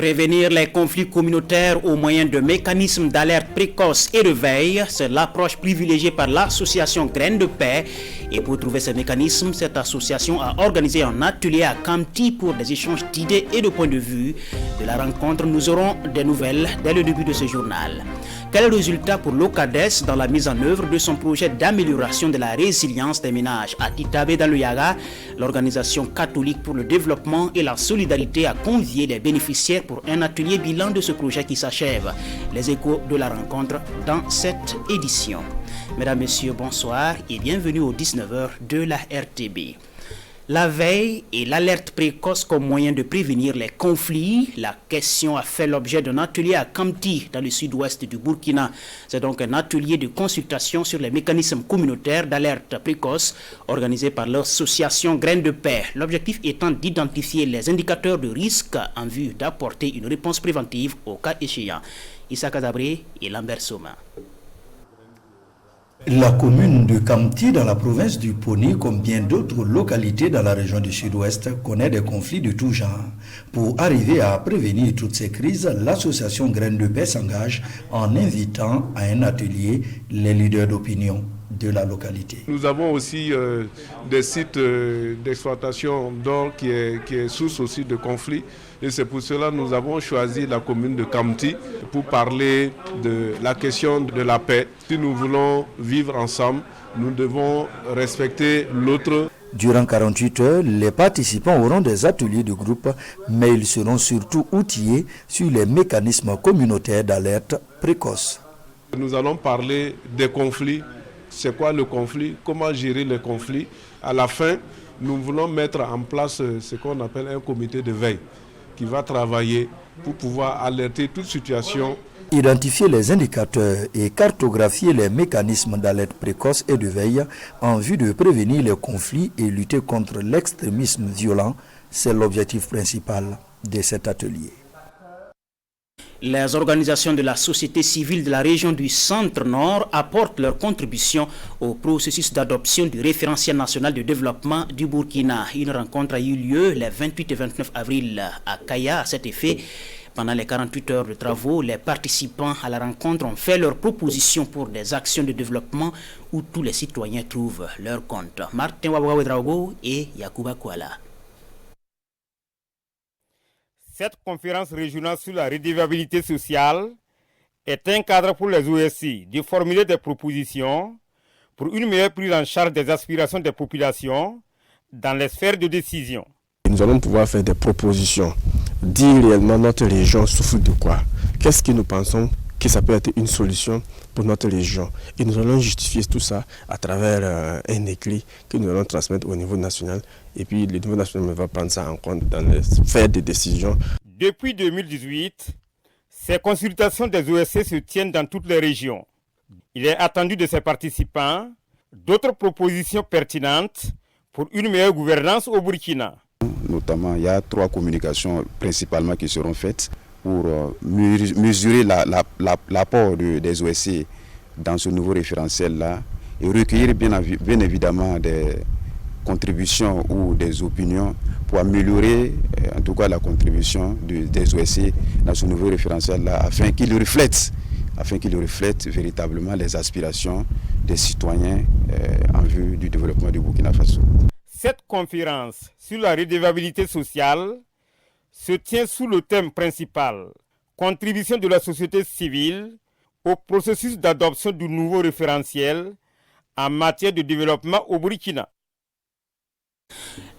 Prévenir les conflits communautaires au moyen de mécanismes d'alerte précoce et de veille, c'est l'approche privilégiée par l'association Graines de Paix. Et pour trouver ces mécanismes, cette association a organisé un atelier à Kamti pour des échanges d'idées et de points de vue. De la rencontre, nous aurons des nouvelles dès le début de ce journal. Quel est le résultat pour l'OCADES dans la mise en œuvre de son projet d'amélioration de la résilience des ménages à Titabe dans le Yaga? L'organisation catholique pour le développement et la solidarité a convié les bénéficiaires pour un atelier bilan de ce projet qui s'achève. Les échos de la rencontre dans cette édition. Mesdames, Messieurs, bonsoir et bienvenue aux 19h de la RTB. La veille et l'alerte précoce comme moyen de prévenir les conflits, la question a fait l'objet d'un atelier à Kamti, dans le sud-ouest du Burkina. C'est donc un atelier de consultation sur les mécanismes communautaires d'alerte précoce organisé par l'association Graines de Paix. L'objectif étant d'identifier les indicateurs de risque en vue d'apporter une réponse préventive au cas échéant. Issa Kazabré et Lambert Soma. La commune de Kamti dans la province du Poni, comme bien d'autres localités dans la région du Sud-Ouest, connaît des conflits de tout genre. Pour arriver à prévenir toutes ces crises, l'association Graines de Paix s'engage en invitant à un atelier les leaders d'opinion de la localité. Nous avons aussi des sites d'exploitation d'or qui est source aussi de conflits. Et c'est pour cela que nous avons choisi la commune de Kamti pour parler de la question de la paix. Si nous voulons vivre ensemble, nous devons respecter l'autre. Durant 48 heures, les participants auront des ateliers de groupe, mais ils seront surtout outillés sur les mécanismes communautaires d'alerte précoce. Nous allons parler des conflits. C'est quoi le conflit? Comment gérer les conflits? À la fin, nous voulons mettre en place ce qu'on appelle un comité de veille qui va travailler pour pouvoir alerter toute situation. Identifier les indicateurs et cartographier les mécanismes d'alerte précoce et de veille en vue de prévenir les conflits et lutter contre l'extrémisme violent, c'est l'objectif principal de cet atelier. Les organisations de la société civile de la région du Centre-Nord apportent leur contribution au processus d'adoption du référentiel national de développement du Burkina. Une rencontre a eu lieu les 28 et 29 avril à Kaya. À cet effet, pendant les 48 heures de travaux, les participants à la rencontre ont fait leurs propositions pour des actions de développement où tous les citoyens trouvent leur compte. Martin Wawawedraogo et Yakuba Kuala. Cette conférence régionale sur la redevabilité sociale est un cadre pour les OSI de formuler des propositions pour une meilleure prise en charge des aspirations des populations dans les sphères de décision. Nous allons pouvoir faire des propositions, dire réellement notre région souffre de quoi, qu'est-ce que nous pensons que ça peut être une solution pour notre région. Et nous allons justifier tout ça à travers un écrit que nous allons transmettre au niveau national. Et puis le niveau national va prendre ça en compte dans les sphères de décision. Depuis 2018, ces consultations des OSC se tiennent dans toutes les régions. Il est attendu de ces participants d'autres propositions pertinentes pour une meilleure gouvernance au Burkina. Notamment, il y a 3 communications principalement qui seront faites pour mesurer l'apport des OSC dans ce nouveau référentiel-là et recueillir bien évidemment des contributions ou des opinions pour améliorer en tout cas la contribution des OSC dans ce nouveau référentiel-là afin qu'il reflète véritablement les aspirations des citoyens en vue du développement du Burkina Faso. Cette conférence sur la redevabilité sociale se tient sous le thème principal « Contribution de la société civile au processus d'adoption du nouveau référentiel en matière de développement au Burkina ».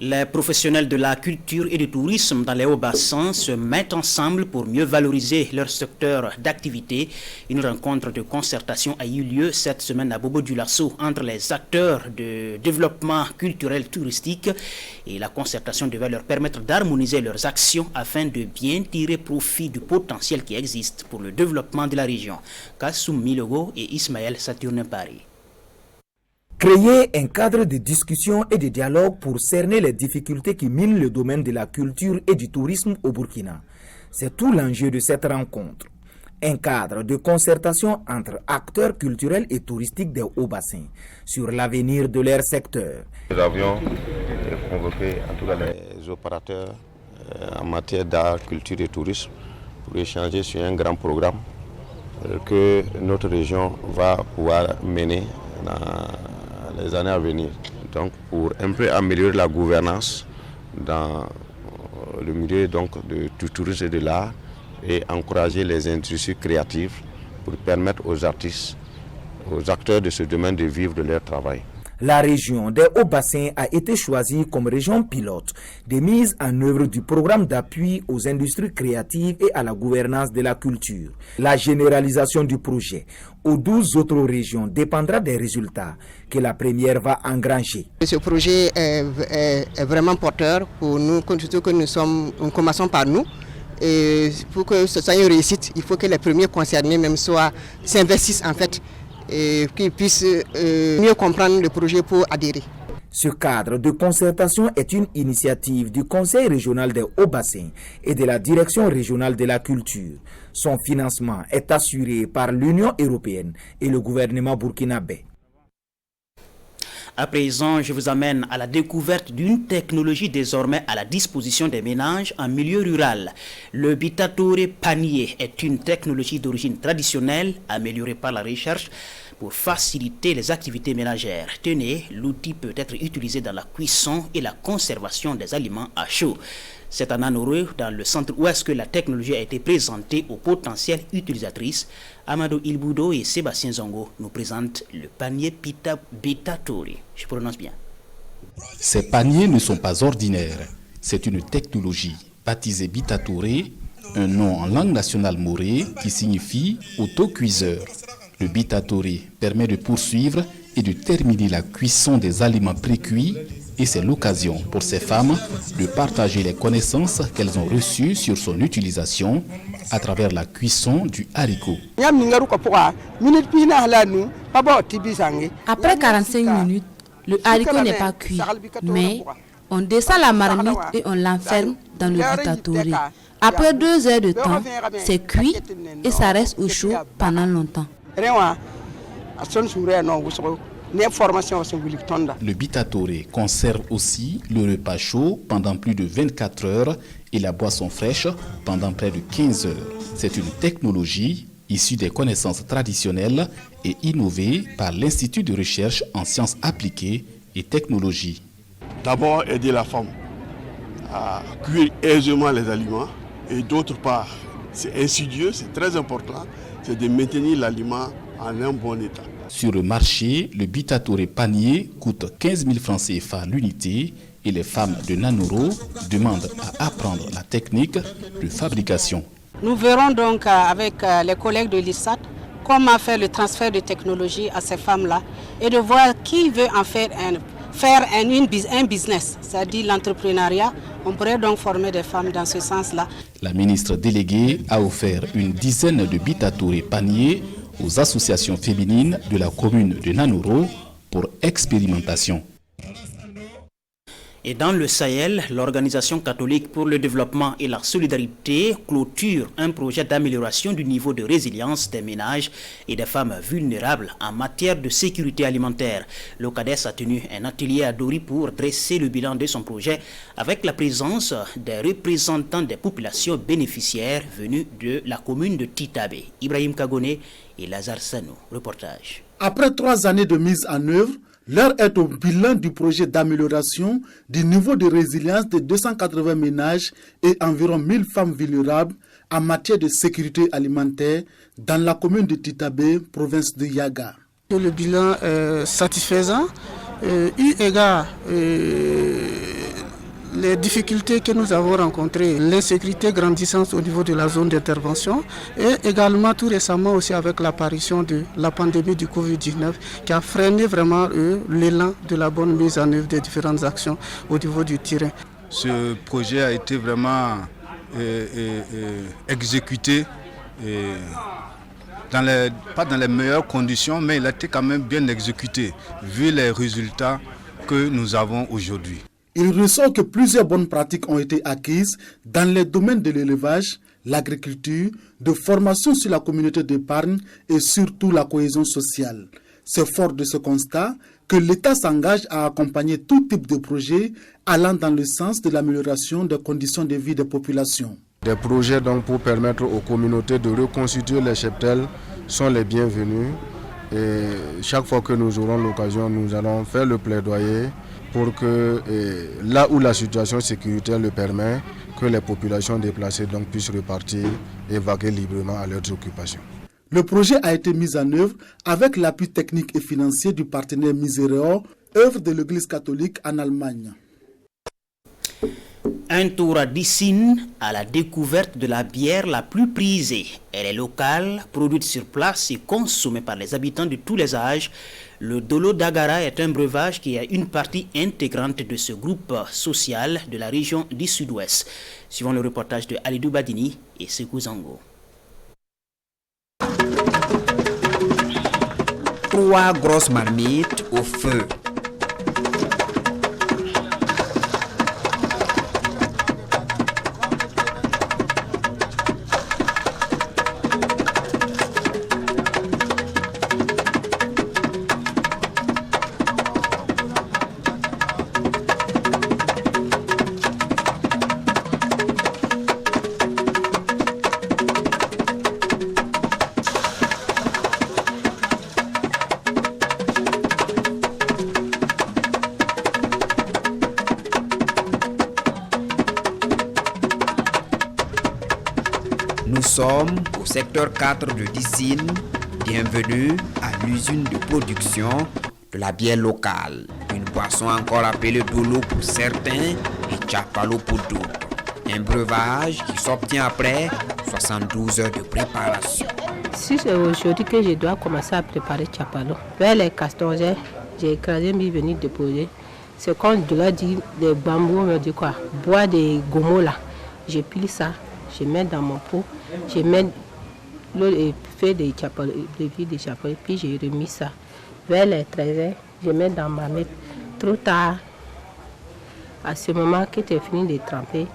Les professionnels de la culture et du tourisme dans les hauts-bassins se mettent ensemble pour mieux valoriser leur secteur d'activité. Une rencontre de concertation a eu lieu cette semaine à Bobo-Dioulasso entre les acteurs de développement culturel touristique et la concertation devait leur permettre d'harmoniser leurs actions afin de bien tirer profit du potentiel qui existe pour le développement de la région. Kassoum Milogo et Ismaël Saturnin Paris. Créer un cadre de discussion et de dialogue pour cerner les difficultés qui minent le domaine de la culture et du tourisme au Burkina. C'est tout l'enjeu de cette rencontre. Un cadre de concertation entre acteurs culturels et touristiques des hauts-bassins sur l'avenir de leur secteur. Nous avions convoqué en tout cas les opérateurs en matière d'art, culture et tourisme pour échanger sur un grand programme que notre région va pouvoir mener dans les années à venir. Donc pour un peu améliorer la gouvernance dans le milieu du tourisme et de l'art et encourager les industries créatives pour permettre aux artistes, aux acteurs de ce domaine de vivre de leur travail. La région des Hauts-Bassins a été choisie comme région pilote de mise en œuvre du programme d'appui aux industries créatives et à la gouvernance de la culture. La généralisation du projet aux 12 autres régions dépendra des résultats que la première va engranger. Ce projet est vraiment porteur pour nous, surtout que nous commençons par nous. Et pour que ce soit une réussite, il faut que les premiers concernés même s'investissent en fait et qu'ils puissent mieux comprendre le projet pour adhérer. Ce cadre de concertation est une initiative du Conseil régional des Hauts-Bassins et de la Direction régionale de la culture. Son financement est assuré par l'Union européenne et le gouvernement burkinabé. À présent, je vous amène à la découverte d'une technologie désormais à la disposition des ménages en milieu rural. Le Bitatore panier est une technologie d'origine traditionnelle améliorée par la recherche pour faciliter les activités ménagères. Tenez, l'outil peut être utilisé dans la cuisson et la conservation des aliments à chaud. C'est à Nanoro, dans le centre-ouest, que la technologie a été présentée aux potentielles utilisatrices. Amadou Ilboudo et Sébastien Zongo nous présentent le panier Bitatore. Je prononce bien. Ces paniers ne sont pas ordinaires. C'est une technologie baptisée Bitatore, un nom en langue nationale morée qui signifie autocuiseur. Le Bitatore permet de poursuivre et de terminer la cuisson des aliments précuits et c'est l'occasion pour ces femmes de partager les connaissances qu'elles ont reçues sur son utilisation à travers la cuisson du haricot. Après 45 minutes, le haricot n'est pas cuit, mais on descend la marmite et on l'enferme dans le Bitatore. Après 2 heures de temps, c'est cuit et ça reste au chaud pendant longtemps. Le Bitatore conserve aussi le repas chaud pendant plus de 24 heures et la boisson fraîche pendant près de 15 heures. C'est une technologie issue des connaissances traditionnelles et innovée par l'Institut de recherche en sciences appliquées et technologies. D'abord, aider la femme à cuire aisément les aliments et d'autre part, c'est insidieux, c'est très important, c'est de maintenir l'aliment en un bon état. Sur le marché, le Bitatore panier coûte 15 000 francs CFA l'unité et les femmes de Nanoro demandent à apprendre la technique de fabrication. Nous verrons donc avec les collègues de l'ISAT comment faire le transfert de technologie à ces femmes-là et de voir qui veut en faire un business, c'est-à-dire l'entrepreneuriat. On pourrait donc former des femmes dans ce sens-là. La ministre déléguée a offert une dizaine de Bitatore paniers aux associations féminines de la commune de Nanoro pour expérimentation. Et dans le Sahel, l'Organisation catholique pour le développement et la solidarité clôture un projet d'amélioration du niveau de résilience des ménages et des femmes vulnérables en matière de sécurité alimentaire. L'OCADES a tenu un atelier à Dori pour dresser le bilan de son projet avec la présence des représentants des populations bénéficiaires venus de la commune de Titabe. Ibrahim Kagone et Lazare Sano. Reportage. Après 3 années de mise en œuvre, l'heure est au bilan du projet d'amélioration du niveau de résilience de 280 ménages et environ 1000 femmes vulnérables en matière de sécurité alimentaire dans la commune de Titabe, province de Yaga. Le bilan est satisfaisant, eu égard les difficultés que nous avons rencontrées, l'insécurité grandissante au niveau de la zone d'intervention et également tout récemment aussi avec l'apparition de la pandémie du Covid-19 qui a freiné vraiment l'élan de la bonne mise en œuvre des différentes actions au niveau du terrain. Ce projet a été vraiment exécuté pas dans les meilleures conditions, mais il a été quand même bien exécuté vu les résultats que nous avons aujourd'hui. Il ressort que plusieurs bonnes pratiques ont été acquises dans les domaines de l'élevage, l'agriculture, de formation sur la communauté d'épargne et surtout la cohésion sociale. C'est fort de ce constat que l'État s'engage à accompagner tout type de projet allant dans le sens de l'amélioration des conditions de vie des populations. Des projets donc pour permettre aux communautés de reconstituer les cheptels sont les bienvenus. Et chaque fois que nous aurons l'occasion, nous allons faire le plaidoyer pour que là où la situation sécuritaire le permet, que les populations déplacées donc puissent repartir et vaquer librement à leurs occupations. Le projet a été mis en œuvre avec l'appui technique et financier du partenaire Misereo, œuvre de l'Église catholique en Allemagne. Un tour à Dissine à la découverte de la bière la plus prisée. Elle est locale, produite sur place et consommée par les habitants de tous les âges. Le Dolo d'Agara est un breuvage qui est une partie intégrante de ce groupe social de la région du Sud-Ouest. Suivant le reportage de Alidou Badini et Sekou Zango. 3 grosses marmites au feu. Nous sommes au secteur 4 de Dissine. Bienvenue à l'usine de production de la bière locale. Une boisson encore appelée Dolo pour certains et Tchapalo pour d'autres. Un breuvage qui s'obtient après 72 heures de préparation. Si c'est aujourd'hui que je dois commencer à préparer Tchapalo, vers les 14 heures, j'ai écrasé mes venir déposer. C'est quand je leur dis des bambous, on me dit quoi, bois des gomos là. Je pile ça, je mets dans mon pot, je mets l'eau et fais des Tchapalo, puis j'ai remis ça. Vers les 13 heures, je mets dans ma mettre. Trop tard, à ce moment que tu as fini de tremper,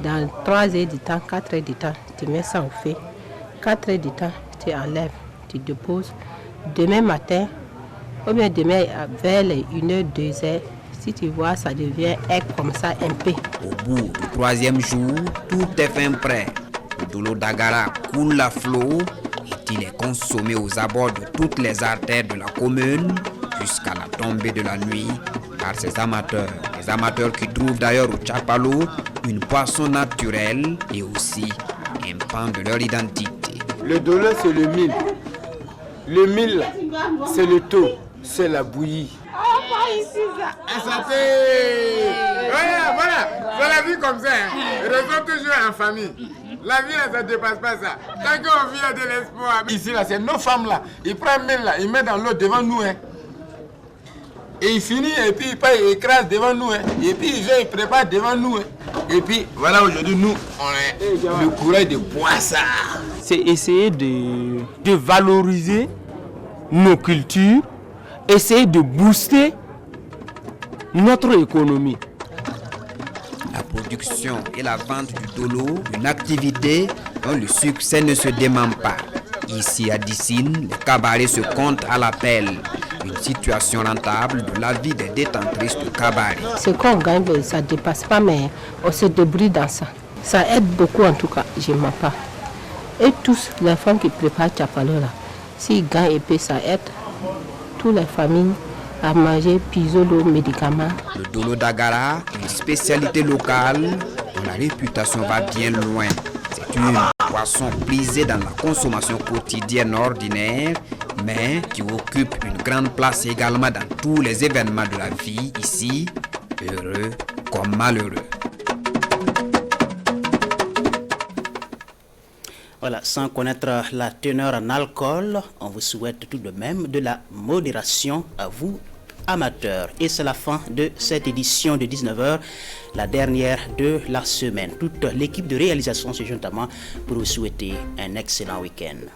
dans 3 heures du temps, 4 heures du temps, tu mets ça au feu. 4 heures du temps, tu enlèves, tu déposes. Demain matin, ou bien demain vers les 1h, 2h, si tu vois, ça devient comme ça un peu. Au bout du 3e jour, tout est fin prêt. Le Dolo d'Agara coule à flot et il est consommé aux abords de toutes les artères de la commune jusqu'à la tombée de la nuit par ses amateurs. Les amateurs qui trouvent d'ailleurs au Tchapalo une boisson naturelle et aussi un pan de leur identité. Le Dolo, c'est le mil. Le mil, c'est le taux, c'est la bouillie. Santé! Voilà, c'est la vie comme ça. Restons toujours en famille. La vie, là, ça ne dépasse pas ça. Tant qu'on vit, il y a de l'espoir. Ici, là, c'est nos femmes, là. Ils prennent mille, là, ils mettent dans l'eau devant nous. Hein. Et il finit, et puis il écrase devant nous. Hein. Et puis il prépare devant nous. Hein. Et puis, voilà, aujourd'hui, nous, on a le courage de boire ça. C'est essayer de valoriser nos cultures, essayer de booster notre économie. La production et la vente du Dolo, une activité dont le succès ne se dément pas. Ici à Dissine, les cabarets se comptent à l'appel. Une situation rentable de la vie des détentrices de cabaret. Ce qu'on gagne, ça ne dépasse pas, mais on se débrouille dans ça. Ça aide beaucoup en tout cas, je ne mens pas. Et tous les femmes qui préparent Tchapalo là, s'ils gagnent et puis ça aide toutes les familles à manger pisolo, médicaments. Le Dolo d'Agara, une spécialité locale dont la réputation va bien loin. C'est une boisson prisée dans la consommation quotidienne ordinaire, mais qui occupe une grande place également dans tous les événements de la vie ici, heureux comme malheureux. Voilà, sans connaître la teneur en alcool, on vous souhaite tout de même de la modération à vous, amateurs. Et c'est la fin de cette édition de 19h, la dernière de la semaine. Toute l'équipe de réalisation se joint à moi pour vous souhaiter un excellent week-end.